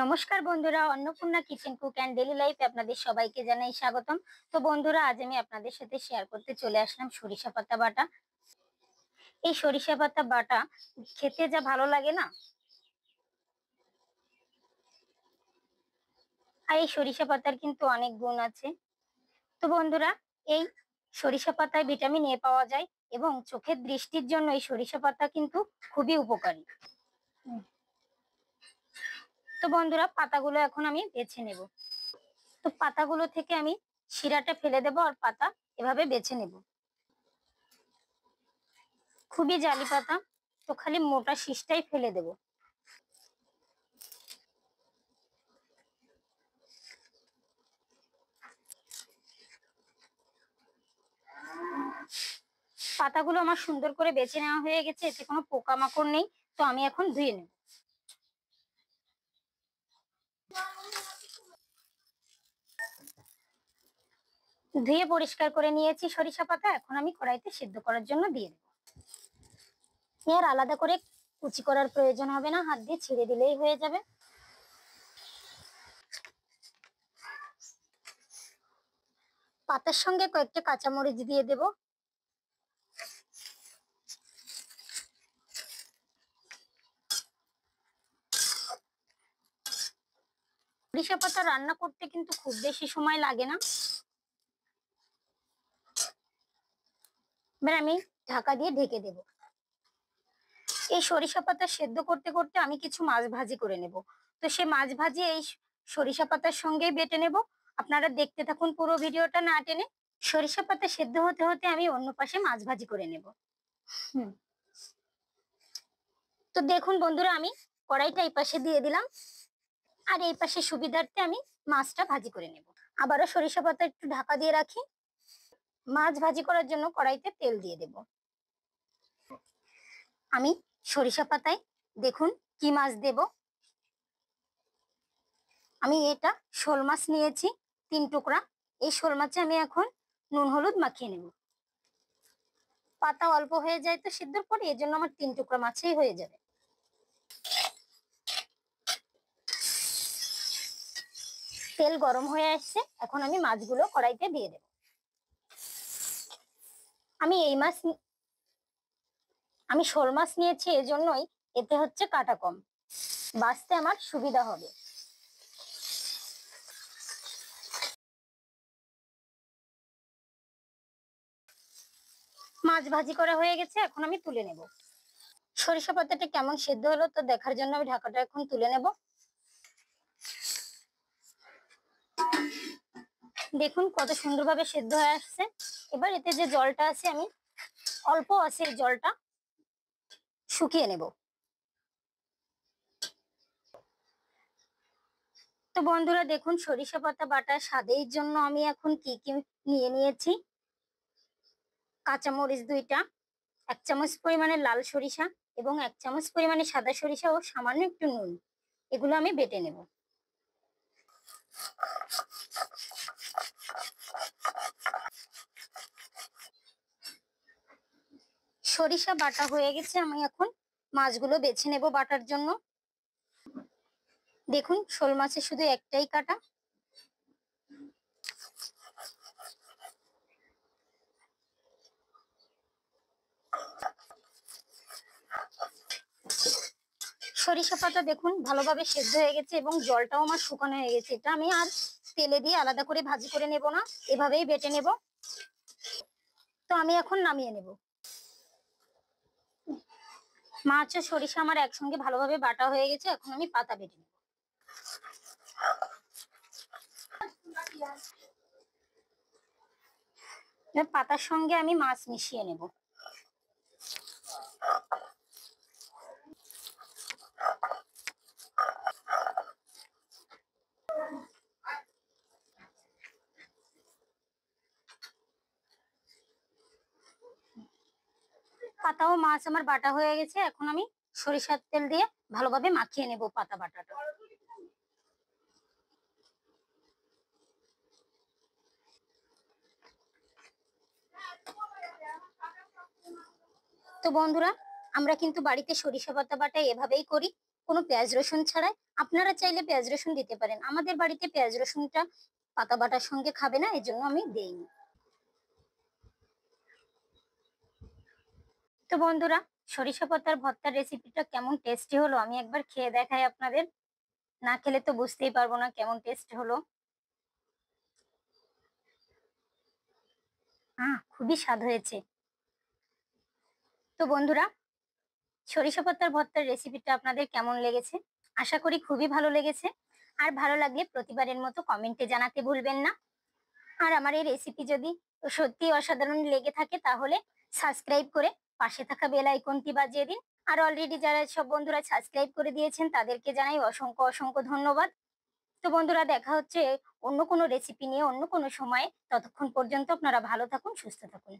নমস্কার বন্ধুরা, Annapurna kitchen cook and daily লাইফে আপনাদের সবাইকে জানাই স্বাগতম। তো বন্ধুরা, আজ আমি আপনাদের সাথে শেয়ার করতে চলে আসলাম সরিষা পাতা বাটা। এই সরিষা পাতা বাটা খেতে যা ভালো লাগে না, আর এই সরিষা পাতার কিন্তু অনেক গুণ আছে। তো বন্ধুরা, এই সরিষা পাতায় ভিটামিন এ পাওয়া যায় এবং চোখের দৃষ্টির জন্য এই সরিষা পাতা কিন্তু খুবই উপকারী। তো বন্ধুরা, পাতাগুলো এখন আমি বেছে নেব। তো পাতাগুলো থেকে আমি শিরাটা ফেলে দেবো আর পাতা এভাবে বেছে নেব। খুবই জালি পাতা, তো খালি মোটা শীষটাই ফেলে দেব। পাতাগুলো আমার সুন্দর করে বেছে নেওয়া হয়ে গেছে, এতে কোনো পোকামাকড় নেই। তো আমি এখন ধুয়ে নেব। ধুয়ে পরিষ্কার করে নিয়েছি সরিষা পাতা, এখন আমি কড়াইতে সিদ্ধ করার জন্য দিয়ে দেব। আর আলাদা করে কুচি করার প্রয়োজন হবে না, হাত দিয়ে ছিঁড়ে দিলেই হয়ে যাবে। পাতার সঙ্গে কয়েকটা কাঁচামরিচ দিয়ে দেব। সরিষা পাতা রান্না করতে কিন্তু খুব বেশি সময় লাগে না। এবার আমি ঢাকা দিয়ে ঢেকে দেব। এই সরিষা পাতা সেদ্ধ করতে করতে আমি কিছু মাছ ভাজি করে নেব। তো সে মাছ ভাজি এই সরিষা পাতার সঙ্গেই বেটে নেব। আপনারা দেখতে থাকুন পুরো ভিডিওটা না টেনে। সরিষা পাতা সেদ্ধ হতে হতে আমি অন্য পাশে মাছ ভাজি করে নেব। তো দেখুন বন্ধুরা, আমি কড়াইটা এই পাশে দিয়ে দিলাম, আর এই পাশে সুবিধার্থে আমি মাছটা ভাজি করে নেব। আবারও সরিষা পাতা একটু ঢাকা দিয়ে রাখি। মাছ ভাজি করার জন্য কড়াইতে তেল দিয়ে দেব। আমি সরিষা পাতায় দেখুন কি মাছ দেব। আমি এটা শোল মাছ নিয়েছি 3 টুকরা। এই শোল মাছে আমি এখন নুন হলুদ মাখিয়ে নেব। পাতা অল্প হয়ে যায় তো সিদ্ধর পরে, এর জন্য আমার 3 টুকরা মাছেই হয়ে যাবে। তেল গরম হয়ে আসছে, এখন আমি মাছগুলো কড়াইতে দিয়ে দেব। আমি শোল মাছ নিয়েছি, এজন্যই এতে হচ্ছে কাটা কম, বাছতে আমার সুবিধা হবে। মাছ ভাজি করা হয়ে গেছে, এখন আমি তুলে নেব। সরিষা পাতাটা কেমন সেদ্ধ হলো তো দেখার জন্য আমি ঢাকাটা এখন তুলে নেব। দেখুন কত সুন্দরভাবে সেদ্ধ হয়ে আসছে। এবার এতে যে জলটা আছে, আমি অল্প আছে এই জলটা শুকিয়ে নেব। তো বন্ধুরা দেখুন, সরিষা পাতা বাটা স্বাদের জন্য আমি এখন কি কি নিয়ে নিয়েছি। কাঁচামরিচ 2টা, 1 চামচ পরিমাণে লাল সরিষা এবং 1 চামচ পরিমাণে সাদা সরিষা ও সামান্য একটু নুন, এগুলো আমি বেটে নেব। সরিষা বাটা হয়ে গেছে, আমি এখন মাছগুলো বেছে নেব বাটার জন্য। দেখুন শোল মাছের শুধু একটাই কাটা। সরিষা পাতা দেখুন ভালোভাবে সেদ্ধ হয়ে গেছে এবং জলটাও আমার শুকানো হয়ে গেছে। এটা আমি আর তেলে দিয়ে আলাদা করে ভাজি করে নেব না, এভাবেই বেটে নেব। তো আমি এখন নামিয়ে নেব। মাছ ও সরিষা আমার একসঙ্গে ভালোভাবে বাটা হয়ে গেছে, এখন আমি পাতা বেটে নেব। পাতার সঙ্গে আমি মাছ মিশিয়ে নেব। পাতা ও মাছ আমার বাটা হয়ে গেছে, এখন আমি সরিষার তেল দিয়ে ভালোভাবে মাখিয়ে নেব পাতা বাটাটা। তো বন্ধুরা, আমরা কিন্তু বাড়িতে সরিষা পাতা বাটা এভাবেই করি, কোনো পেঁয়াজ রসুন ছাড়াই। আপনারা চাইলে পেঁয়াজ রসুন দিতে পারেন, আমাদের বাড়িতে পেঁয়াজ রসুনটা পাতা বাটার সঙ্গে খাবে না, এজন্য আমি দেইনি। তো বন্ধুরা, সরিষা পাতার ভর্তার রেসিপিটা কেমন টেস্টি হলো আমি একবার খেয়ে দেখাই আপনাদের। না খেলে তো বুঝতেই পারবো না কেমন টেস্ট হলো। খুবই স্বাদ হয়েছে। তো বন্ধুরা, সরিষা পাতার ভর্তার রেসিপিটা আপনাদের কেমন লেগেছে? আশা করি খুবই ভালো লেগেছে। আর ভালো লাগলে প্রতিবারের মতো কমেন্টে জানাতে ভুলবেন না। আর আমার এই রেসিপি যদি সত্যি অসাধারণ লেগে থাকে তাহলে সাবস্ক্রাইব করে পাশে থাকা বেল আইকনটি বাজিয়ে দিন। আর অলরেডি যারা সব বন্ধুরা সাবস্ক্রাইব করে দিয়েছেন তাদেরকে জানাই অসংখ্য অসংখ্য ধন্যবাদ। তো বন্ধুরা, দেখা হচ্ছে অন্য কোনো রেসিপি নিয়ে অন্য কোনো সময়। ততক্ষণ পর্যন্ত আপনারা ভালো থাকুন, সুস্থ থাকুন।